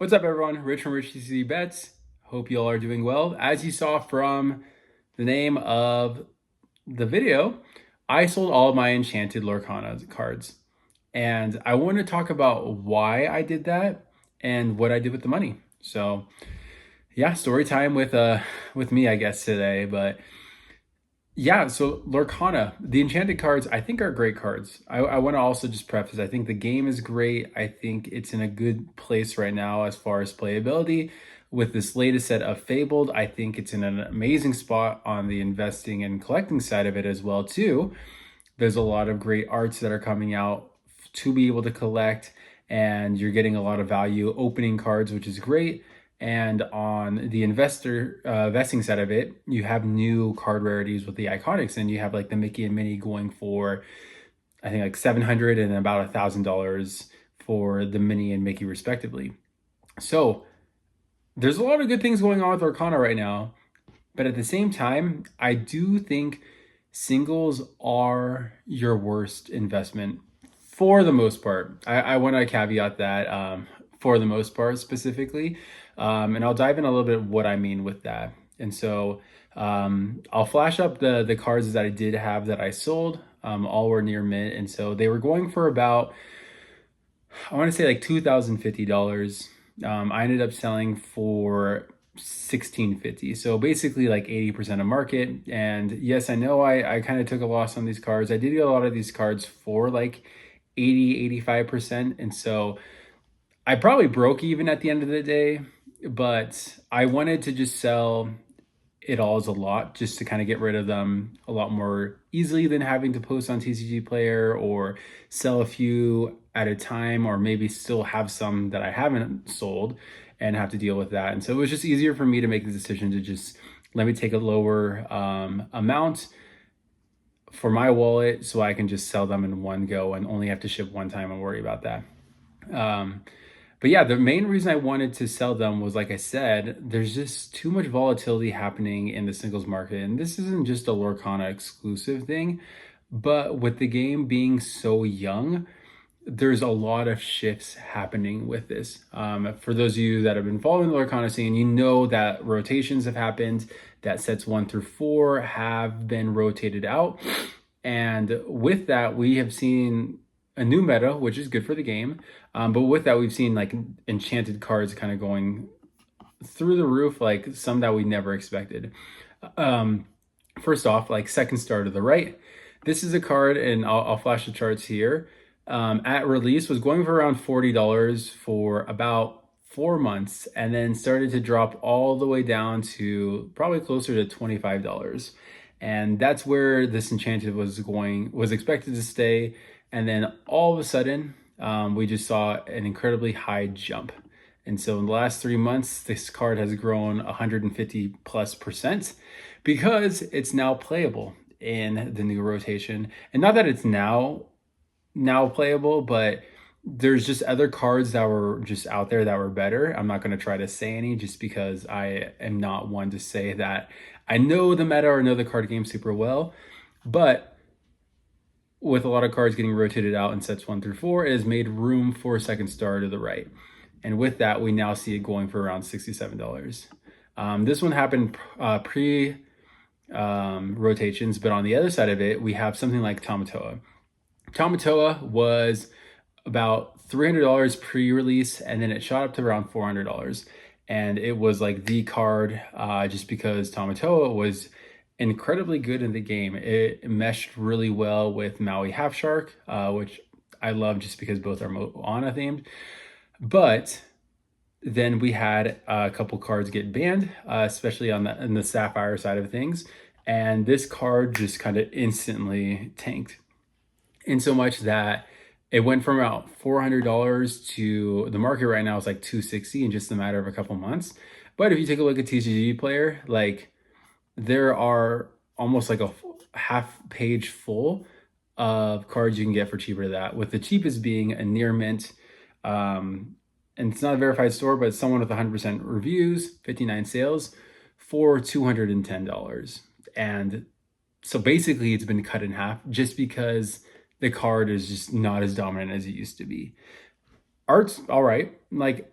What's up, everyone? Rich from Rich TCD Bets. Hope you all are doing well. As you saw from the name of the video, I sold all of my Enchanted Lorcana cards. And I want to talk about why I did that and what I did with the money. So yeah, story time with me, I guess, today. But yeah, so Lorcana, the Enchanted cards, I think are great cards. I want to also just preface, I think the game is great. I think it's in a good place right now as far as playability. With this latest set of Fabled, I think it's in an amazing spot on the investing and collecting side of it as well, too. There's a lot of great arts that are coming out to be able to collect, and you're getting a lot of value opening cards, which is great. And on the investing side of it, you have new card rarities with the iconics, and you have like the Mickey and Minnie going for, I think, like $700 and about $1,000 for the Minnie and Mickey respectively. So there's a lot of good things going on with Arcana right now, but at the same time, I do think singles are your worst investment for the most part. I want to caveat that for the most part specifically. And I'll dive in a little bit of what I mean with that. And so I'll flash up the cards that I did have that I sold. All were near mint. And so they were going for about, I want to say like $2,050. I ended up selling for 1650, so basically like 80% of market. And yes, I know I kind of took a loss on these cards. I did get a lot of these cards for like 85%, and so I probably broke even at the end of the day, but I wanted to just sell it all as a lot just to kind of get rid of them a lot more easily than having to post on TCG Player or sell a few at a time, or maybe still have some that I haven't sold and have to deal with that. And so it was just easier for me to make the decision to just let me take a lower amount for my wallet so I can just sell them in one go and only have to ship one time and worry about that. But yeah, the main reason I wanted to sell them was, like I said, there's just too much volatility happening in the singles market. And this isn't just a Lorcana exclusive thing, but with the game being so young, there's a lot of shifts happening with this. For those of you that have been following the Lorcana scene, you know that rotations have happened, that sets 1 through 4 have been rotated out. And with that, we have seen a new meta, which is good for the game. But with that, we've seen like enchanted cards kind of going through the roof, like some that we never expected. First off, like second star to the right, this is a card, and I'll flash the charts here. At release was going for around $40 for about 4 months, and then started to drop all the way down to probably closer to $25. And that's where this enchanted was expected to stay. And then all of a sudden, we just saw an incredibly high jump. And so in the last 3 months, this card has grown 150+% because it's now playable in the new rotation. And not that it's now playable, but there's just other cards that were just out there that were better. I'm not going to try to say any, just because I am not one to say that I know the meta or know the card game super well. But with a lot of cards getting rotated out in sets 1 through 4, it has made room for a second star to the right. And with that, we now see it going for around $67. This one happened pre rotations, but on the other side of it, we have something like Tamatoa. Tamatoa was about $300 pre-release, and then it shot up to around $400. And it was like the card just because Tamatoa was incredibly good in the game. It meshed really well with Maui Half Shark, which I love just because both are Moana themed. But then we had a couple cards get banned, especially on the Sapphire side of things. And this card just kind of instantly tanked, in so much that it went from about $400 to the market right now is like $260 in just a matter of a couple months. But if you take a look at TCG Player, like there are almost like a half page full of cards you can get for cheaper than that, with the cheapest being a near mint. And it's not a verified store, but it's someone with 100% reviews, 59 sales for $210. And so basically it's been cut in half just because the card is just not as dominant as it used to be. Art's all right. Like,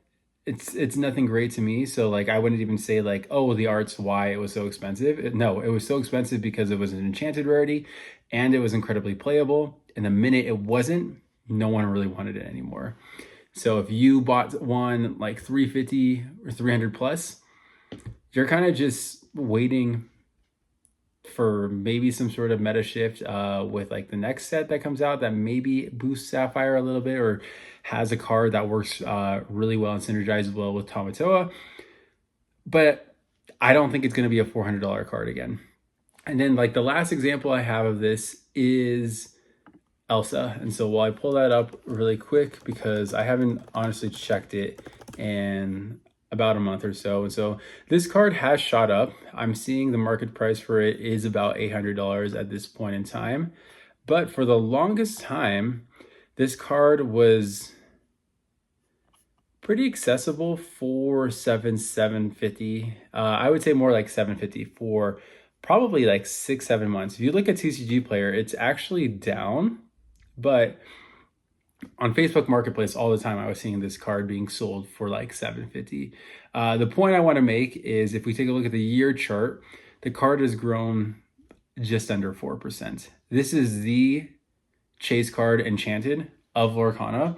it's nothing great to me. So like I wouldn't even say like, oh, the art's why it was so expensive. No, it was so expensive because it was an enchanted rarity and it was incredibly playable. And the minute it wasn't, no one really wanted it anymore. So if you bought one like 350 or 300 plus, you're kind of just waiting for maybe some sort of meta shift with like the next set that comes out that maybe boosts Sapphire a little bit or has a card that works really well and synergizes well with Tamatoa. But I don't think it's going to be a $400 card again. And then like the last example I have of this is Elsa. And so while I pull that up really quick, because I haven't honestly checked it in about a month or so. And so this card has shot up. I'm seeing the market price for it is about $800 at this point in time. But for the longest time, this card was pretty accessible for $750. I would say more like $750 for probably like 6-7 months. If you look at TCG Player, it's actually down, but on Facebook Marketplace all the time, I was seeing this card being sold for like $750. The point I want to make is if we take a look at the year chart, the card has grown just under 4%. This is the chase card Enchanted of Lorcana,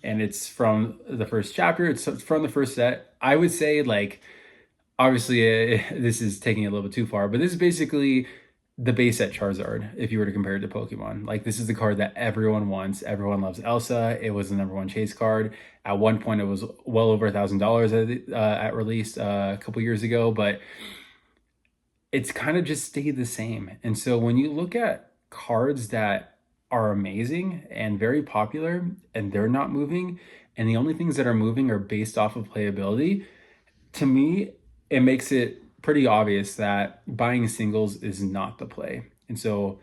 and it's from the first chapter. It's from the first set. I would say like, obviously this is taking it a little bit too far, but this is basically the base set Charizard, if you were to compare it to Pokemon. Like this is the card that everyone wants. Everyone loves Elsa. It was the #1 chase card. At one point, it was well over $1,000 at release a couple years ago, but it's kind of just stayed the same. And so when you look at cards that are amazing and very popular and they're not moving, and the only things that are moving are based off of playability, to me, it makes it pretty obvious that buying singles is not the play. And so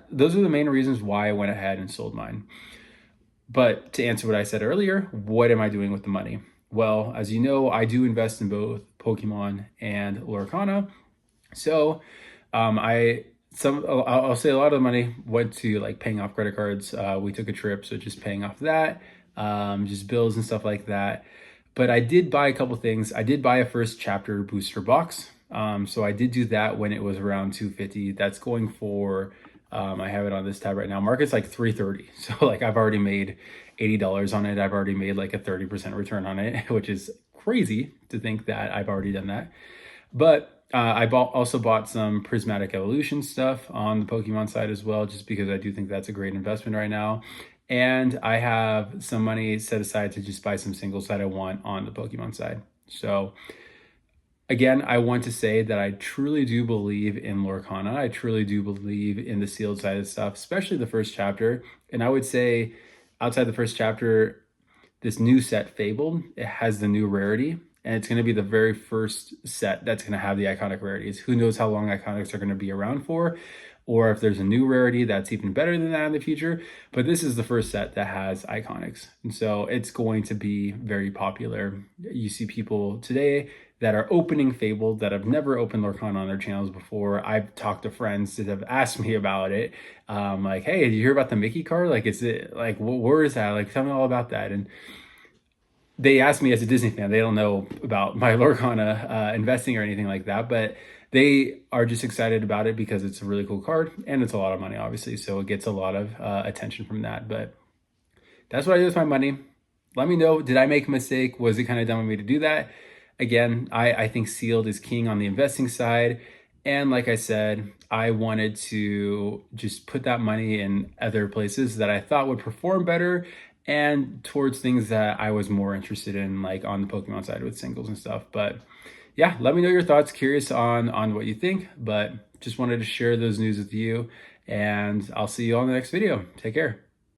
those are the main reasons why I went ahead and sold mine. But to answer what I said earlier, what am I doing with the money? Well, as you know, I do invest in both Pokemon and Lorcana. So I'll say a lot of the money went to like paying off credit cards. We took a trip, so just paying off that, just bills and stuff like that. But I did buy a couple things. I did buy a first chapter booster box. So I did do that when it was around $250. That's going for, I have it on this tab right now. Market's like $330. So like I've already made $80 on it. I've already made like a 30% return on it, which is crazy to think that I've already done that. But I also bought some Prismatic Evolution stuff on the Pokemon side as well, just because I do think that's a great investment right now. And I have some money set aside to just buy some singles that I want on the Pokemon side. So again, I want to say that I truly do believe in Lorcana. I truly do believe in the sealed side of stuff, especially the first chapter. And I would say outside the first chapter, this new set, Fabled, it has the new rarity. And it's going to be the very first set that's going to have the iconic rarities. Who knows how long iconics are going to be around for, or if there's a new rarity that's even better than that in the future. But this is the first set that has iconics. And so it's going to be very popular. You see people today that are opening Fabled that have never opened Lorcana on their channels before. I've talked to friends that have asked me about it. Like, hey, did you hear about the Mickey card? Like, is it like, where is that? Like, tell me all about that. And they asked me as a Disney fan, they don't know about my Lorcana investing or anything like that, but they are just excited about it because it's a really cool card and it's a lot of money, obviously. So it gets a lot of attention from that. But that's what I do with my money. Let me know, did I make a mistake? Was it kind of dumb of me to do that? Again, I think sealed is king on the investing side. And like I said, I wanted to just put that money in other places that I thought would perform better and towards things that I was more interested in, like on the Pokemon side with singles and stuff. But yeah, let me know your thoughts. Curious on what you think, but just wanted to share those news with you, and I'll see you all in the next video. Take care.